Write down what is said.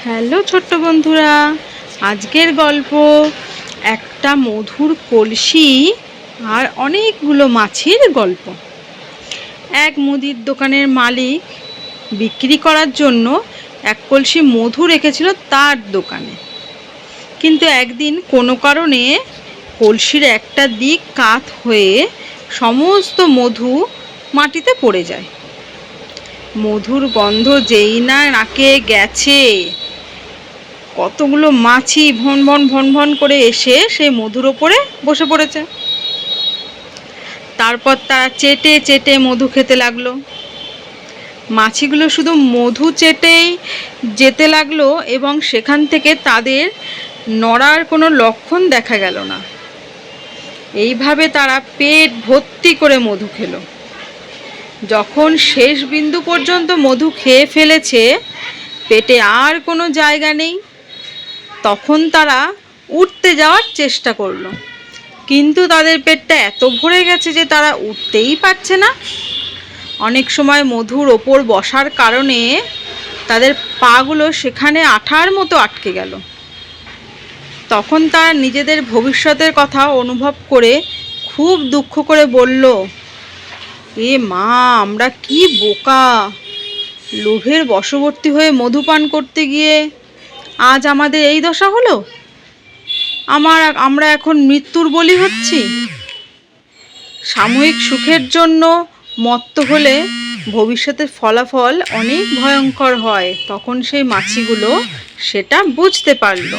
Hello ছোট্ট বন্ধুরা, আজকের গল্প একটা মধুর কলসি আর অনেকগুলো মাছির গল্প। এক মুদির দোকানের মালিক বিক্রি করার জন্য এক কলসি মধু রেখেছিল তার দোকানে। কিন্তু একদিন কোনো কারণে কলসির একটা দিক কাত হয়ে সমস্ত মধু মাটিতে পড়ে যায়। মধুর গন্ধ যেই না নাকে গেছে, কতগুলো মাছি ভন ভন ভন ভন করে এসে সেই মধুর ওপরে বসে পড়েছে। তারপর তারা চেটে চেটে মধু খেতে লাগলো। মাছিগুলো শুধু মধু চেটেই যেতে লাগলো এবং সেখান থেকে তাদের নড়ার কোনো লক্ষণ দেখা গেল না। এইভাবে তারা পেট ভর্তি করে মধু খেলো। যখন শেষ বিন্দু পর্যন্ত মধু খেয়ে ফেলেছে, পেটে আর কোনো জায়গা নেই, তখন তারা উঠতে যাওয়ার চেষ্টা করলো, কিন্তু তাদের পেটটা এত ভরে গেছে যে তারা উঠতেই পারছে না। অনেক সময় মধুর ওপর বসার কারণে তাদের পাগুলো সেখানে আঠার মতো আটকে গেল। তখন তারা নিজেদের ভবিষ্যতের কথা অনুভব করে খুব দুঃখ করে বলল, এ মা, আমরা কি বোকা! লোভের বশবর্তী হয়ে মধুপান করতে গিয়ে আজ আমাদের এই দশা হলো। আমরা এখন মৃত্যুর বলি হচ্ছি। সাময়িক সুখের জন্য মত্ত হলে ভবিষ্যতের ফলাফল অনেক ভয়ঙ্কর হয়। তখন সেই মাছিগুলো সেটা বুঝতে পারলো।